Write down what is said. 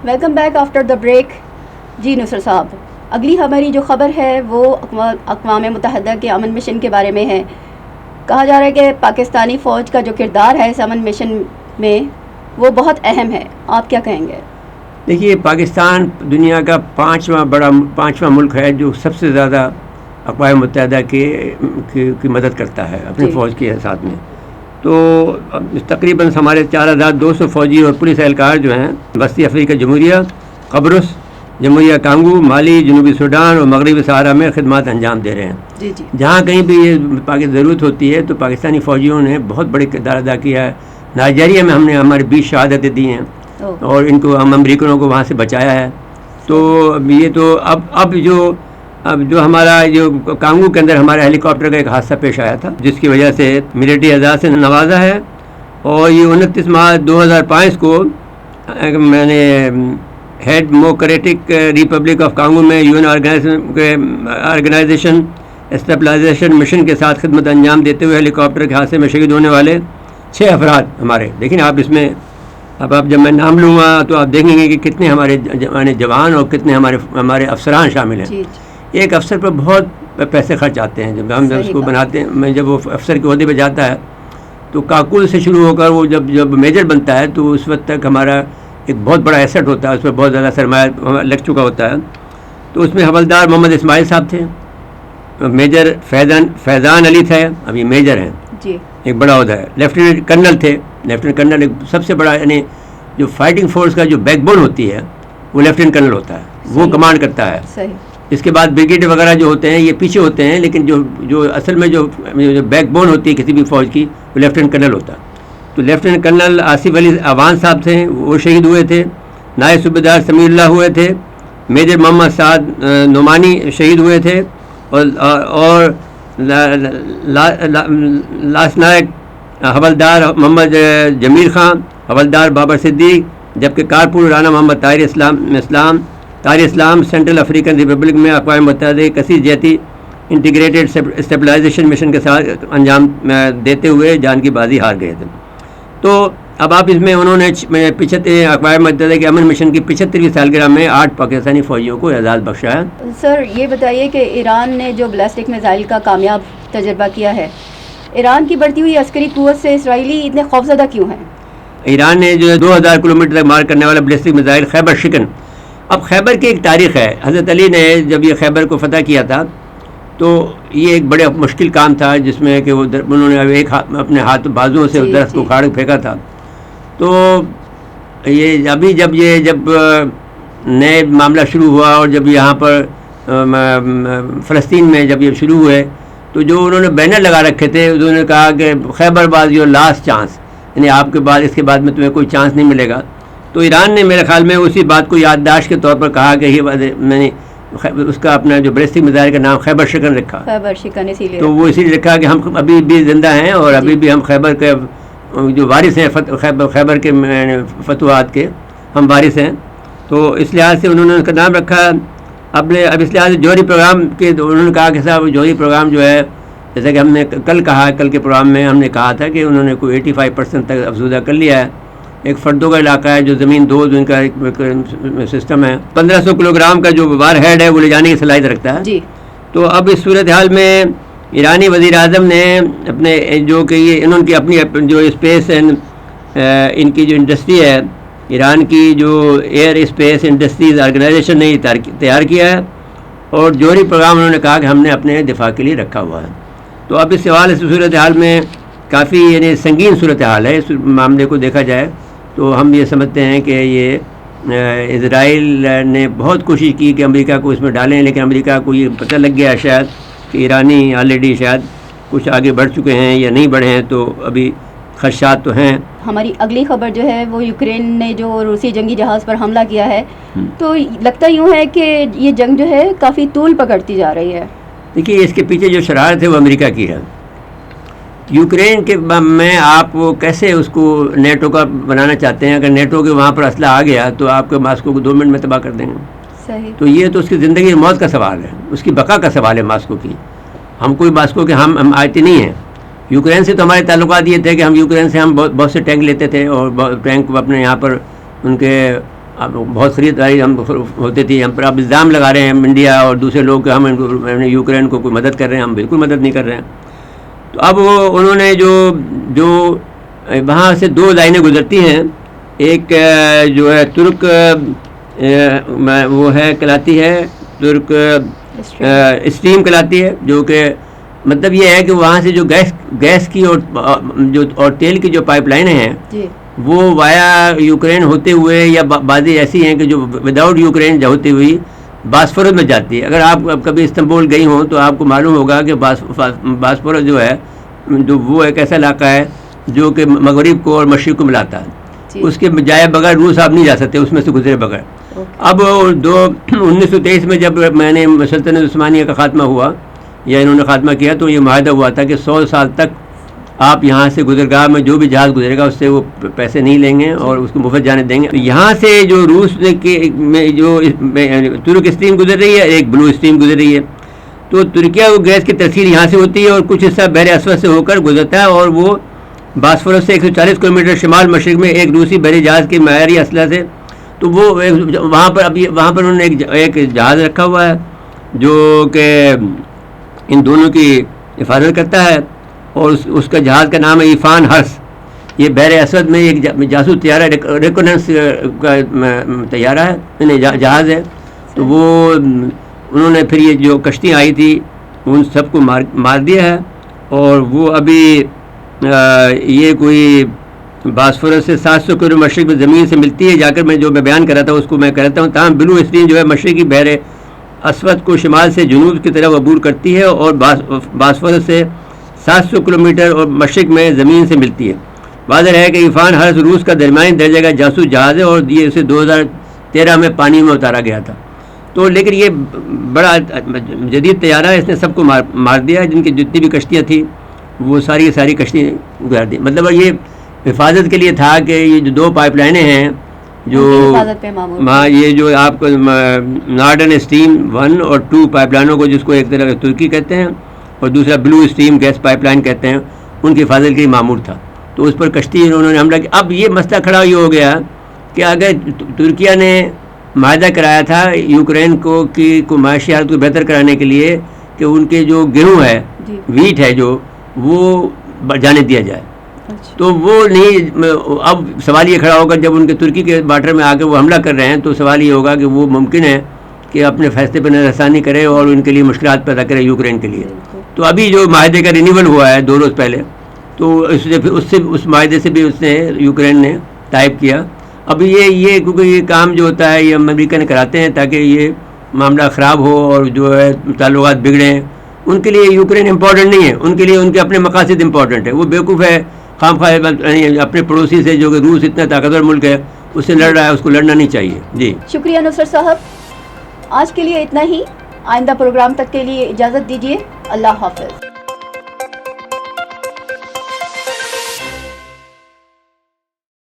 Welcome back after the break. جی نصر صاحب، اگلی ہماری جو خبر ہے وہ اقوام متحدہ کے امن مشن کے بارے میں ہے. کہا جا رہا ہے کہ پاکستانی فوج کا جو کردار ہے اس امن مشن میں وہ بہت اہم ہے. آپ کیا کہیں گے؟ دیکھیے، پاکستان دنیا کا پانچواں ملک ہے جو سب سے زیادہ اقوام متحدہ کی مدد کرتا ہے اپنی فوج کے ساتھ میں. تو تقریباً ہمارے 4200 فوجی اور پولیس اہلکار جو ہیں وسطی افریقہ جمہوریہ، قبرص، جمہوریہ کانگو، مالی، جنوبی سوڈان اور مغربی صحارا میں خدمات انجام دے رہے ہیں. جہاں کہیں بھی یہ ضرورت ہوتی ہے تو پاکستانی فوجیوں نے بہت بڑی کردار ادا کیا ہے. نائجیریا میں ہم نے ہماری 20 شہادتیں دی ہیں اور ان کو ہم امریکنوں کو وہاں سے بچایا ہے. تو یہ تو اب جو ہمارا جو کانگو کے اندر ہمارے ہیلی کاپٹر کا ایک حادثہ پیش آیا تھا جس کی وجہ سے ملٹری اعزاز سے نوازا ہے. اور یہ 29 مارچ 2005 کو میں نے head Democratic Republic of Congo میں UN آرگنائزیشن اسٹیبلائزیشن مشن کے ساتھ خدمت انجام دیتے ہوئے ہیلی کاپٹر کے حادثے میں شہید ہونے والے 6 افراد ہمارے. دیکھیں آپ اس میں اب جب میں نام لوں گا تو آپ دیکھیں گے کہ کتنے ہمارے جوان اور کتنے ہمارے افسران شامل ہیں. ایک افسر پر بہت پیسے خرچ آتے ہیں. جب ہم اس کو بناتے ہیں، جب وہ افسر کے عہدے پہ جاتا ہے تو کاکل سے شروع ہو کر وہ جب میجر بنتا ہے تو اس وقت تک ہمارا ایک بہت بڑا ایسٹ ہوتا ہے، اس پہ بہت زیادہ سرمایہ لگ چکا ہوتا ہے. تو اس میں حوالدار محمد اسماعیل صاحب تھے، میجر فیضان علی تھے، اب یہ میجر ہیں جی، ایک بڑا عہدہ ہے. لیفٹیننٹ کرنل تھے. لیفٹیننٹ کرنل ایک سب سے بڑا، یعنی جو فائٹنگ فورس کا جو بیک بون ہوتی ہے وہ لیفٹیننٹ کرنل ہوتا ہے، وہ کمانڈ کرتا ہے. اس کے بعد بریگیڈ وغیرہ جو ہوتے ہیں یہ پیچھے ہوتے ہیں، لیکن جو اصل میں جو بیک بون ہوتی ہے کسی بھی فوج کی وہ لیفٹیننٹ کرنل ہوتا ہے. تو لیفٹیننٹ کرنل آصف علی اوان صاحب تھے، وہ شہید ہوئے تھے. نائب صوبیدار سمیع اللہ ہوئے تھے. میجر محمد سعد نعمانی شہید ہوئے تھے. اور لاسنائک حوالدار محمد جمیل خان، حوالدار بابر صدیق، جبکہ کارپور رانا محمد طاہر اسلام سینٹرل افریقن ریپبلک میں اقوام متحدہ کے کثیر جہتی انٹیگریٹڈ اسٹیبلائزیشن مشن کے ساتھ انجام دیتے ہوئے جان کی بازی ہار گئے تھے. تو اب آپ اس میں انہوں نے اقوام متحدہ کے امن مشن کی 75ویں سالگرہ میں 8 پاکستانی فوجیوں کو اعزاز بخشا ہے. سر یہ بتائیے کہ ایران نے جو بیلسٹک میزائل کا کامیاب تجربہ کیا ہے، ایران کی بڑھتی ہوئی عسکری قوت سے اسرائیلی اتنے خوفزدہ کیوں ہیں؟ ایران نے جو 2000 کلومیٹر تک مار کرنے والا بیلسٹک میزائل خیبر شکن. اب خیبر کی ایک تاریخ ہے. حضرت علی نے جب یہ خیبر کو فتح کیا تھا تو یہ ایک بڑے مشکل کام تھا جس میں کہ انہوں نے اپنے ہاتھ بازوؤں سے درخت کو اکھاڑ پھینکا تھا. تو یہ جب نئے معاملہ شروع ہوا اور جب یہاں پر فلسطین میں جب یہ شروع ہوئے تو جو انہوں نے بینر لگا رکھے تھے انہوں نے کہا کہ خیبر باز یور لاسٹ چانس، یعنی آپ کے بعد اس کے بعد میں تمہیں کوئی چانس نہیں ملے گا. تو ایران نے میرے خیال میں اسی بات کو یادداشت کے طور پر کہا کہ میں نے اس کا اپنا جو بیلسٹک میزائل کا نام خیبر شکن رکھا. خیبر شکن تو وہ اسی لیے رکھا کہ ہم ابھی بھی زندہ ہیں اور ابھی بھی ہم خیبر کے جو وارث ہیں، خیبر کے فتوحات کے ہم وارث ہیں. تو اس لحاظ سے انہوں نے اس کا نام رکھا. اب اس لحاظ سے جوہری پروگرام کے انہوں نے کہا کہ صاحب جوہری پروگرام جو ہے، جیسا کہ ہم نے کل کے پروگرام میں ہم نے کہا تھا کہ انہوں نے کوئی 85% تک افزودہ کر لیا ہے. ایک فردوں کا علاقہ ہے جو زمین دو ان کا ایک سسٹم ہے. 1500 کلو گرام کا جو وار ہیڈ ہے وہ لے جانے کی صلاحیت رکھتا ہے جی. تو اب اس صورتحال میں ایرانی وزیر اعظم نے اپنے جو کہ یہ انہوں کی اپنی جو اسپیس ان کی جو انڈسٹری ہے، ایران کی جو ایئر اسپیس انڈسٹریز آرگنائزیشن نے تیار کیا ہے اور جوہری پروگرام انہوں نے کہا کہ ہم نے اپنے دفاع کے لیے رکھا ہوا ہے. تو اب اس حوالے سے صورتحال میں کافی یعنی سنگین صورتحال ہے. اس معاملے کو دیکھا جائے تو ہم یہ سمجھتے ہیں کہ یہ اسرائیل نے بہت کوشش کی کہ امریکہ کو اس میں ڈالیں، لیکن امریکہ کو یہ پتہ لگ گیا شاید کہ ایرانی آلریڈی شاید کچھ آگے بڑھ چکے ہیں یا نہیں بڑھے ہیں، تو ابھی خدشات تو ہیں. ہماری اگلی خبر جو ہے وہ یوکرین نے جو روسی جنگی جہاز پر حملہ کیا ہے، تو لگتا یوں ہے کہ یہ جنگ جو ہے کافی طول پکڑتی جا رہی ہے. دیکھیے اس کے پیچھے جو شرارت ہے وہ امریکہ کی ہے. یوکرین کے میں آپ کیسے اس کو نیٹو کا بنانا چاہتے ہیں؟ اگر نیٹو کے وہاں پر اسلحہ آ گیا تو آپ کے ماسکو کو 2 منٹ میں تباہ کر دیں گے. صحیح. تو یہ تو اس کی زندگی اور موت کا سوال ہے، اس کی بقا کا سوال ہے ماسکو کی. ہم کوئی ماسکو کے ہم آئے نہیں ہیں. یوکرین سے تو ہمارے تعلقات یہ تھے کہ ہم یوکرین سے بہت سے ٹینک لیتے تھے اور ٹینک اپنے یہاں پر ان کے اب بہت خریداری ہم ہوتی تھی، ہم پر اب الزام لگا رہے ہیں انڈیا اور دوسرے لوگ کہ ہم یوکرین کو کوئی مدد کر رہے ہیں. ہم بالکل مدد نہیں کر رہے ہیں. تو اب انہوں نے جو وہاں سے 2 لائنیں گزرتی ہیں، ایک جو ہے ترک وہ ہے کہلاتی ہے، ترک اسٹریم کہلاتی ہے، جو کہ مطلب یہ ہے کہ وہاں سے جو گیس کی اور تیل کی جو پائپ لائنیں ہیں وہ وایا یوکرین ہوتے ہوئے، یا بعضی ایسی ہیں کہ جو وداؤٹ یوکرین ہوتی ہوئی باسفورس میں جاتی ہے. اگر آپ کبھی استنبول گئی ہوں تو آپ کو معلوم ہوگا کہ باسفورس جو ہے جو وہ ایک ایسا علاقہ ہے جو کہ مغرب کو اور مشرق کو ملاتا ہے. اس کے جائے بغیر روس آپ نہیں جا سکتے، اس میں سے گزرے بغیر. اب 1923 میں جب میں نے سلطنت عثمانیہ کا خاتمہ ہوا یا انہوں نے خاتمہ کیا تو یہ معاہدہ ہوا تھا کہ 100 سال تک آپ یہاں سے گزرگاہ میں جو بھی جہاز گزرے گا اس سے وہ پیسے نہیں لیں گے اور اس کو مفت جانے دیں گے. یہاں سے جو روس میں جو ترک اسٹریم گزر رہی ہے، ایک بلو اسٹریم گزر رہی ہے، تو ترکیہ کو گیس کی ترسیل یہاں سے ہوتی ہے اور کچھ حصہ بحر اسود سے ہو کر گزرتا ہے، اور وہ باسفورس سے 140 کلومیٹر شمال مشرق میں ایک روسی بحری جہاز کے معیاری اسلحہ سے. تو وہ وہاں پر انہوں نے ایک جہاز رکھا ہوا ہے جو کہ ان دونوں کی حفاظت کرتا ہے، اور اس کا جہاز کا نام ہے ایفان ہرس. یہ بحر اسود میں ایک جاسوس طیارہ ریکوننس کا طیارہ ہے، جہاز ہے. تو وہ انہوں نے پھر یہ جو کشتیاں آئی تھی ان سب کو مار دیا ہے، اور وہ ابھی یہ کوئی باسفورس سے 700 کلو مشرق میں زمین سے ملتی ہے. جا کر میں جو بیان کر رہا تھا اس کو میں کہتا ہوں. تاہم بلو اسٹریم جو ہے مشرقی بحر اسود کو شمال سے جنوب کی طرف عبور کرتی ہے اور باسفورس سے 700 کلومیٹر اور مشرق میں زمین سے ملتی ہے. واضح ہے کہ ایفان ہرس روس کا درمیانی درجے کا جاسوس جہاز ہے اور یہ اسے 2013 میں پانی میں اتارا گیا تھا. تو لیکن یہ بڑا جدید طیارہ ہے، اس نے سب کو مار دیا. جن کی جتنی بھی کشتیاں تھیں وہ ساری کشتیاں گزار دی. مطلب یہ حفاظت کے لیے تھا کہ یہ جو 2 پائپ لائنیں ہیں جو یہ جو آپ کو نارڈرن اسٹریم 1 اور 2 پائپ لائنوں کو، جس کو ایک طرف ترکی کہتے ہیں اور دوسرا بلو اسٹریم گیس پائپ لائن کہتے ہیں، ان کی حفاظت کے لیے معمور تھا. تو اس پر کشتی انہوں نے حملہ کیا. اب یہ مسئلہ کھڑا یہ ہو گیا کہ اگر ترکیہ نے معاہدہ کرایا تھا یوکرین کو معاشی حالت کو بہتر کرانے کے لیے کہ ان کے جو گیہوں ہے، ویٹ ہے جو، وہ جانے دیا جائے، تو وہ نہیں. اب سوال یہ کھڑا ہوگا جب ان کے ترکی کے باڈر میں آ کے وہ حملہ کر رہے ہیں تو سوال یہ ہوگا کہ وہ ممکن ہے کہ اپنے فیصلے پر نظر ثانی کرے اور ان کے لیے مشکلات پیدا کرے یوکرین کے لیے. تو ابھی جو معاہدے کا رینیول ہوا ہے 2 روز پہلے، تو اس معاہدے سے بھی اس نے یوکرین نے ٹائپ کیا. اب یہ کیونکہ یہ کام جو ہوتا ہے یہ امریکہ نے کراتے ہیں تاکہ یہ معاملہ خراب ہو اور جو ہے تعلقات بگڑیں. ان کے لیے یوکرین امپورٹنٹ نہیں ہے، ان کے لیے ان کے اپنے مقاصد امپورٹنٹ ہے. وہ بیوقوف ہے خام خواہ اپنے پڑوسی سے جو کہ روس اتنا طاقتور ملک ہے اس سے لڑ رہا ہے، اس کو لڑنا نہیں چاہیے. جی شکریہ نصرت صاحب. آج کے لیے اتنا ہی. آئندہ پروگرام تک کے لیے اجازت دیجیے. اللہ حافظ.